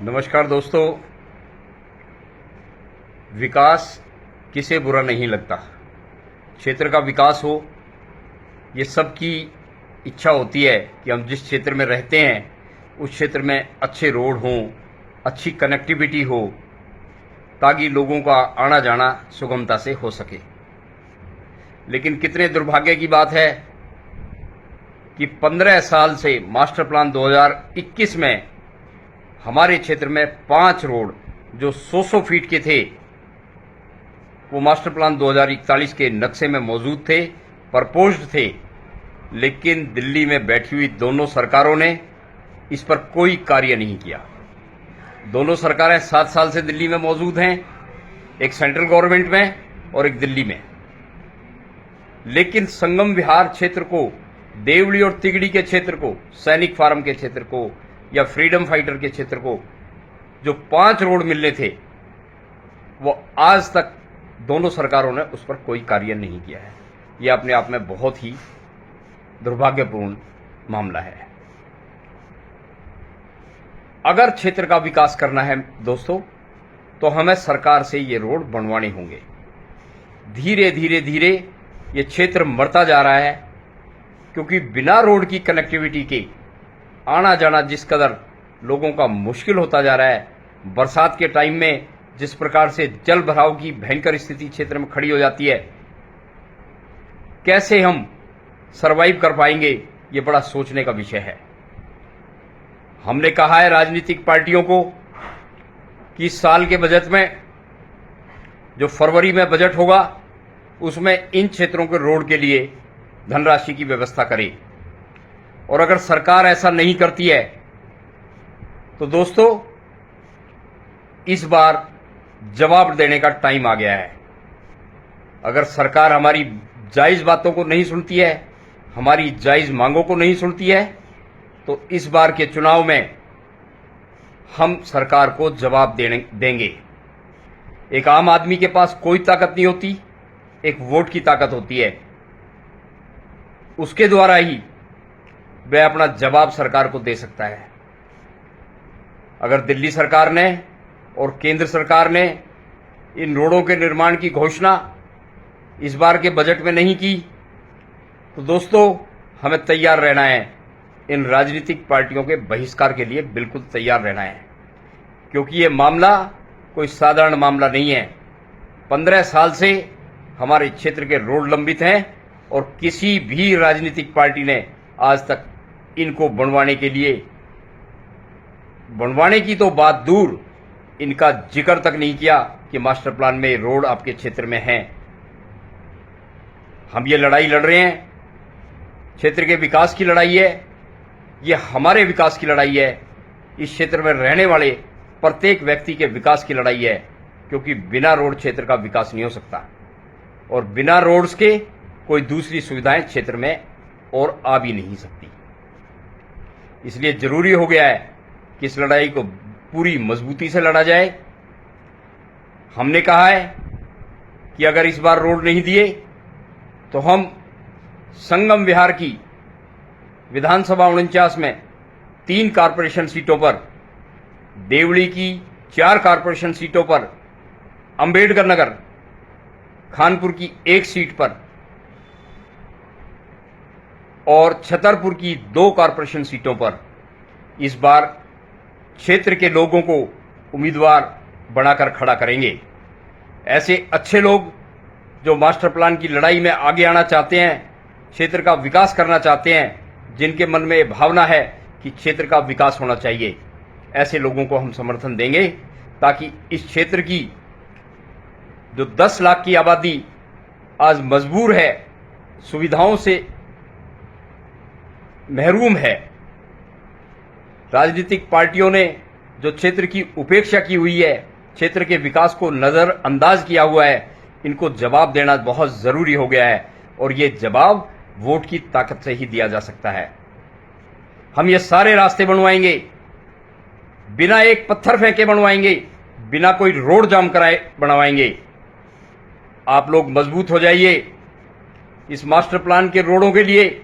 नमस्कार दोस्तों। विकास किसे बुरा नहीं लगता। क्षेत्र का विकास हो, ये सबकी इच्छा होती है कि हम जिस क्षेत्र में रहते हैं उस क्षेत्र में अच्छे रोड हों, अच्छी कनेक्टिविटी हो, ताकि लोगों का आना जाना सुगमता से हो सके। लेकिन कितने दुर्भाग्य की बात है कि 15 साल से मास्टर प्लान 2021 में हमारे क्षेत्र में 5 रोड जो 100 फीट के थे, वो मास्टर प्लान 2041 के नक्शे में मौजूद थे, प्रपोज्ड थे, लेकिन दिल्ली में बैठी हुई दोनों सरकारों ने इस पर कोई कार्य नहीं किया। दोनों सरकारें 7 साल से दिल्ली में मौजूद हैं, एक सेंट्रल गवर्नमेंट में और एक दिल्ली में। लेकिन संगम विहार क्षेत्र को, देवली और तिगड़ी के क्षेत्र को, सैनिक फार्म के क्षेत्र को या फ्रीडम फाइटर के क्षेत्र को जो 5 रोड मिलने थे, वो आज तक दोनों सरकारों ने उस पर कोई कार्य नहीं किया है। यह अपने आप में बहुत ही दुर्भाग्यपूर्ण मामला है। अगर क्षेत्र का विकास करना है दोस्तों, तो हमें सरकार से ये रोड बनवाने होंगे। धीरे धीरे ये क्षेत्र मरता जा रहा है, क्योंकि बिना रोड की कनेक्टिविटी के आना जाना जिस कदर लोगों का मुश्किल होता जा रहा है। बरसात के टाइम में जिस प्रकार से जल भराव की भयंकर स्थिति क्षेत्र में खड़ी हो जाती है, कैसे हम सरवाइव कर पाएंगे, ये बड़ा सोचने का विषय है। हमने कहा है राजनीतिक पार्टियों को कि इस साल के बजट में, जो फरवरी में बजट होगा, उसमें इन क्षेत्रों के रोड के लिए धनराशि की व्यवस्था करें। और अगर सरकार ऐसा नहीं करती है तो दोस्तों, इस बार जवाब देने का टाइम आ गया है। अगर सरकार हमारी जायज बातों को नहीं सुनती है, हमारी जायज मांगों को नहीं सुनती है, तो इस बार के चुनाव में हम सरकार को जवाब देंगे। एक आम आदमी के पास कोई ताकत नहीं होती, एक वोट की ताकत होती है। उसके द्वारा ही वह अपना जवाब सरकार को दे सकता है। अगर दिल्ली सरकार ने और केंद्र सरकार ने इन रोडों के निर्माण की घोषणा इस बार के बजट में नहीं की, तो दोस्तों हमें तैयार रहना है। इन राजनीतिक पार्टियों के बहिष्कार के लिए बिल्कुल तैयार रहना है, क्योंकि ये मामला कोई साधारण मामला नहीं है। 15 साल से हमारे क्षेत्र के रोड लंबित हैं और किसी भी राजनीतिक पार्टी ने आज तक इनको बनवाने की तो बात दूर, इनका जिक्र तक नहीं किया कि मास्टर प्लान में रोड आपके क्षेत्र में हैं। हम ये लड़ाई लड़ रहे हैं, क्षेत्र के विकास की लड़ाई है, ये हमारे विकास की लड़ाई है, इस क्षेत्र में रहने वाले प्रत्येक व्यक्ति के विकास की लड़ाई है। क्योंकि बिना रोड क्षेत्र का विकास नहीं हो सकता, और बिना रोड्स के कोई दूसरी सुविधाएं क्षेत्र में और आ भी नहीं सकती। इसलिए जरूरी हो गया है कि इस लड़ाई को पूरी मजबूती से लड़ा जाए। हमने कहा है कि अगर इस बार रोड नहीं दिए तो हम संगम विहार की विधानसभा 49 में 3 कारपोरेशन सीटों पर, देवली की 4 कारपोरेशन सीटों पर, अंबेडकर नगर खानपुर की 1 सीट पर और छतरपुर की 2 कारपोरेशन सीटों पर इस बार क्षेत्र के लोगों को उम्मीदवार बनाकर खड़ा करेंगे। ऐसे अच्छे लोग जो मास्टर प्लान की लड़ाई में आगे आना चाहते हैं, क्षेत्र का विकास करना चाहते हैं, जिनके मन में भावना है कि क्षेत्र का विकास होना चाहिए, ऐसे लोगों को हम समर्थन देंगे, ताकि इस क्षेत्र की जो 10 लाख की आबादी आज मजबूर है, सुविधाओं से महरूम है, राजनीतिक पार्टियों ने जो क्षेत्र की उपेक्षा की हुई है, क्षेत्र के विकास को नजरअंदाज किया हुआ है, इनको जवाब देना बहुत जरूरी हो गया है। और ये जवाब वोट की ताकत से ही दिया जा सकता है। हम ये सारे रास्ते बनवाएंगे, बिना एक पत्थर फेंके बनवाएंगे, बिना कोई रोड जाम कराए बनवाएंगे। आप लोग मजबूत हो जाइए इस मास्टर प्लान के रोडों के लिए।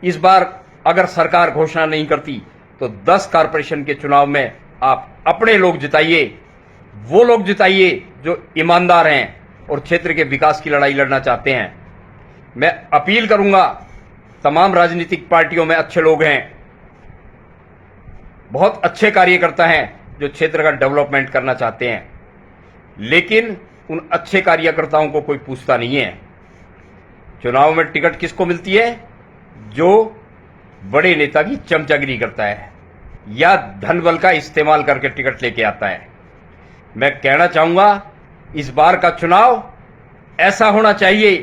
इस बार अगर सरकार घोषणा नहीं करती तो 10 कारपोरेशन के चुनाव में आप अपने लोग जिताइए, वो लोग जिताइए जो ईमानदार हैं और क्षेत्र के विकास की लड़ाई लड़ना चाहते हैं। मैं अपील करूंगा, तमाम राजनीतिक पार्टियों में अच्छे लोग हैं, बहुत अच्छे कार्यकर्ता हैं जो क्षेत्र का डेवलपमेंट करना चाहते हैं, लेकिन उन अच्छे कार्यकर्ताओं को कोई पूछता नहीं है। चुनाव में टिकट किसको मिलती है? जो बड़े नेता की चमचागिरी करता है या धन बल का इस्तेमाल करके टिकट लेके आता है। मैं कहना चाहूंगा, इस बार का चुनाव ऐसा होना चाहिए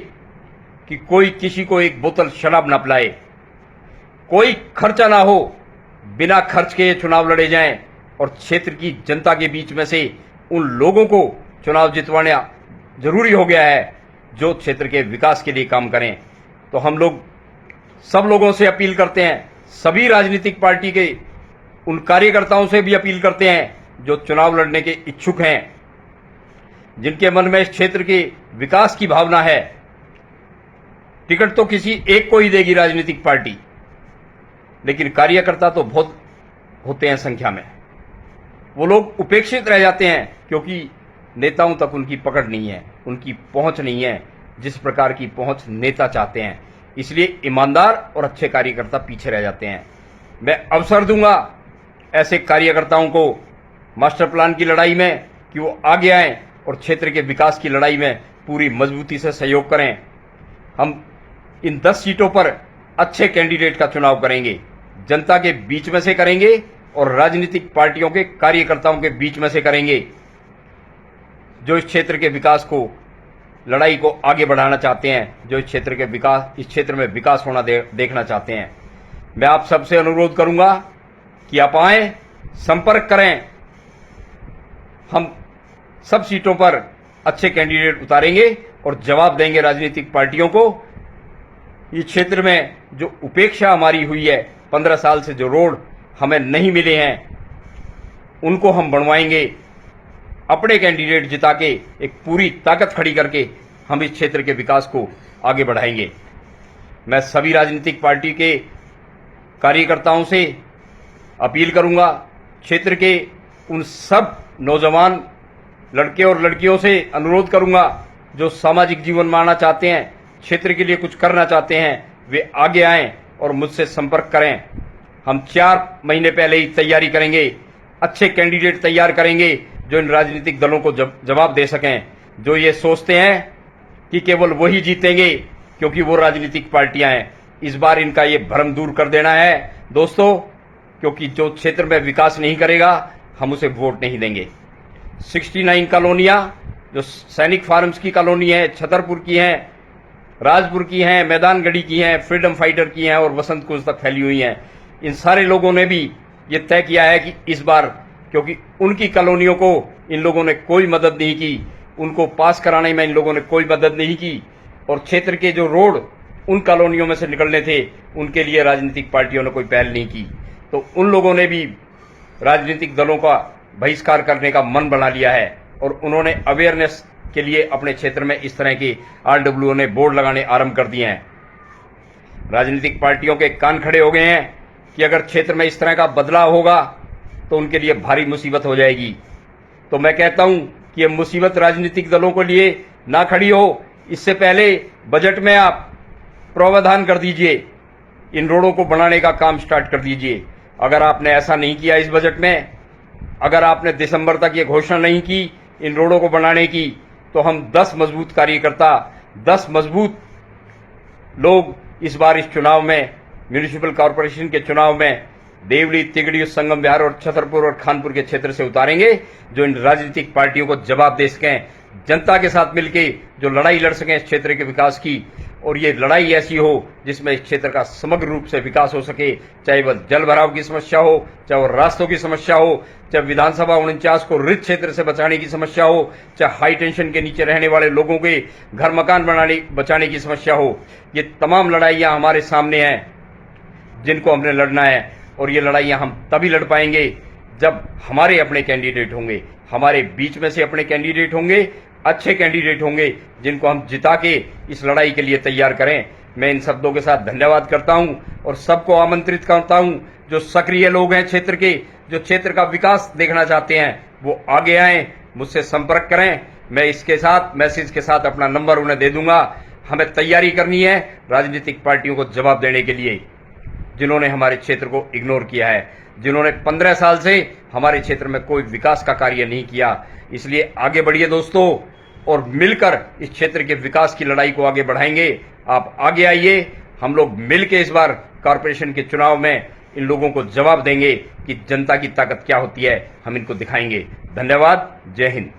कि कोई किसी को एक बोतल शराब न पिलाए, कोई खर्चा ना हो, बिना खर्च के ये चुनाव लड़े जाएं और क्षेत्र की जनता के बीच में से उन लोगों को चुनाव जितवाना जरूरी हो गया है जो क्षेत्र के विकास के लिए काम करें। तो हम लोग सब लोगों से अपील करते हैं, सभी राजनीतिक पार्टी के उन कार्यकर्ताओं से भी अपील करते हैं जो चुनाव लड़ने के इच्छुक हैं, जिनके मन में इस क्षेत्र के विकास की भावना है। टिकट तो किसी एक को ही देगी राजनीतिक पार्टी, लेकिन कार्यकर्ता तो बहुत होते हैं संख्या में। वो लोग उपेक्षित रह जाते हैं क्योंकि नेताओं तक उनकी पकड़ नहीं है, उनकी पहुंच नहीं है जिस प्रकार की पहुंच नेता चाहते हैं। इसलिए ईमानदार और अच्छे कार्यकर्ता पीछे रह जाते हैं। मैं अवसर दूंगा ऐसे कार्यकर्ताओं को मास्टर प्लान की लड़ाई में कि वो आगे आएं और क्षेत्र के विकास की लड़ाई में पूरी मजबूती से सहयोग करें। हम इन 10 सीटों पर अच्छे कैंडिडेट का चुनाव करेंगे, जनता के बीच में से करेंगे और राजनीतिक पार्टियों के कार्यकर्ताओं के बीच में से करेंगे जो इस क्षेत्र के विकास को, लड़ाई को आगे बढ़ाना चाहते हैं, जो इस क्षेत्र में विकास होना देखना चाहते हैं। मैं आप सबसे अनुरोध करूंगा कि आप आएं, संपर्क करें। हम सब सीटों पर अच्छे कैंडिडेट उतारेंगे और जवाब देंगे राजनीतिक पार्टियों को। इस क्षेत्र में जो उपेक्षा हमारी हुई है, 15 साल से जो रोड हमें नहीं मिले हैं, उनको हम बनवाएंगे। अपने कैंडिडेट जिता के एक पूरी ताकत खड़ी करके हम इस क्षेत्र के विकास को आगे बढ़ाएंगे। मैं सभी राजनीतिक पार्टी के कार्यकर्ताओं से अपील करूंगा, क्षेत्र के उन सब नौजवान लड़के और लड़कियों से अनुरोध करूंगा जो सामाजिक जीवन में आना चाहते हैं, क्षेत्र के लिए कुछ करना चाहते हैं, वे आगे आएं और मुझसे संपर्क करें। हम 4 महीने पहले ही तैयारी करेंगे, अच्छे कैंडिडेट तैयार करेंगे जो इन राजनीतिक दलों को जवाब दे सकें, जो ये सोचते हैं कि केवल वही जीतेंगे क्योंकि वो राजनीतिक पार्टियां हैं। इस बार इनका ये भ्रम दूर कर देना है दोस्तों, क्योंकि जो क्षेत्र में विकास नहीं करेगा हम उसे वोट नहीं देंगे। 69 कॉलोनियां जो सैनिक फार्म्स की कॉलोनी है, छतरपुर की हैं, राजपुर की हैं, मैदानगढ़ी की हैं, फ्रीडम फाइटर की हैं और वसंत कुंज तक फैली हुई हैं, इन सारे लोगों ने भी ये तय किया है कि इस बार, क्योंकि उनकी कॉलोनियों को इन लोगों ने कोई मदद नहीं की, उनको पास कराने में इन लोगों ने कोई मदद नहीं की, और क्षेत्र के जो रोड उन कॉलोनियों में से निकलने थे उनके लिए राजनीतिक पार्टियों ने कोई पहल नहीं की। तो उन लोगों ने भी राजनीतिक दलों का बहिष्कार करने का मन बना लिया है और उन्होंने अवेयरनेस के लिए अपने क्षेत्र में इस तरह के RWO ने बोर्ड लगाने आरंभ कर दिए हैं। राजनीतिक पार्टियों के कान खड़े हो गए हैं कि अगर क्षेत्र में इस तरह का बदलाव होगा तो उनके लिए भारी मुसीबत हो जाएगी। तो मैं कहता हूं कि यह मुसीबत राजनीतिक दलों के लिए ना खड़ी हो, इससे पहले बजट में आप प्रावधान कर दीजिए, इन रोडों को बनाने का काम स्टार्ट कर दीजिए। अगर आपने ऐसा नहीं किया इस बजट में, अगर आपने दिसंबर तक ये घोषणा नहीं की इन रोडों को बनाने की, तो हम 10 मजबूत कार्यकर्ता, 10 मजबूत लोग इस बार इस चुनाव में, म्यूनिसिपल कॉर्पोरेशन के चुनाव में देवली, तिगड़ी, संगम विहार और छतरपुर और खानपुर के क्षेत्र से उतारेंगे, जो इन राजनीतिक पार्टियों को जवाब दे सकें, जनता के साथ मिलकर जो लड़ाई लड़ सकें इस क्षेत्र के विकास की, और ये लड़ाई ऐसी हो जिसमें इस क्षेत्र का समग्र रूप से विकास हो सके, चाहे वह जल भराव की समस्या हो, चाहे वह रास्तों की समस्या हो, चाहे विधानसभा 49 को रिक्त क्षेत्र से बचाने की समस्या हो, चाहे हाई टेंशन के नीचे रहने वाले लोगों के घर मकान बचाने की समस्या हो। ये तमाम लड़ाइयां हमारे सामने हैं जिनको हमने लड़ना है, और ये लड़ाइयां हम तभी लड़ पाएंगे जब हमारे अपने कैंडिडेट होंगे, हमारे बीच में से अपने कैंडिडेट होंगे, अच्छे कैंडिडेट होंगे जिनको हम जिता के इस लड़ाई के लिए तैयार करें। मैं इन शब्दों के साथ धन्यवाद करता हूं और सबको आमंत्रित करता हूं, जो सक्रिय लोग हैं क्षेत्र के, जो क्षेत्र का विकास देखना चाहते हैं, वो आगे आएं, मुझसे संपर्क करें। मैं इसके साथ मैसेज के साथ अपना नंबर उन्हें दे दूंगा। हमें तैयारी करनी है राजनीतिक पार्टियों को जवाब देने के लिए, जिन्होंने हमारे क्षेत्र को इग्नोर किया है, जिन्होंने 15 साल से हमारे क्षेत्र में कोई विकास का कार्य नहीं किया। इसलिए आगे बढ़िए दोस्तों, और मिलकर इस क्षेत्र के विकास की लड़ाई को आगे बढ़ाएंगे। आप आगे आइए, हम लोग मिलकर इस बार कॉर्पोरेशन के चुनाव में इन लोगों को जवाब देंगे कि जनता की ताकत क्या होती है, हम इनको दिखाएंगे। धन्यवाद। जय हिंद।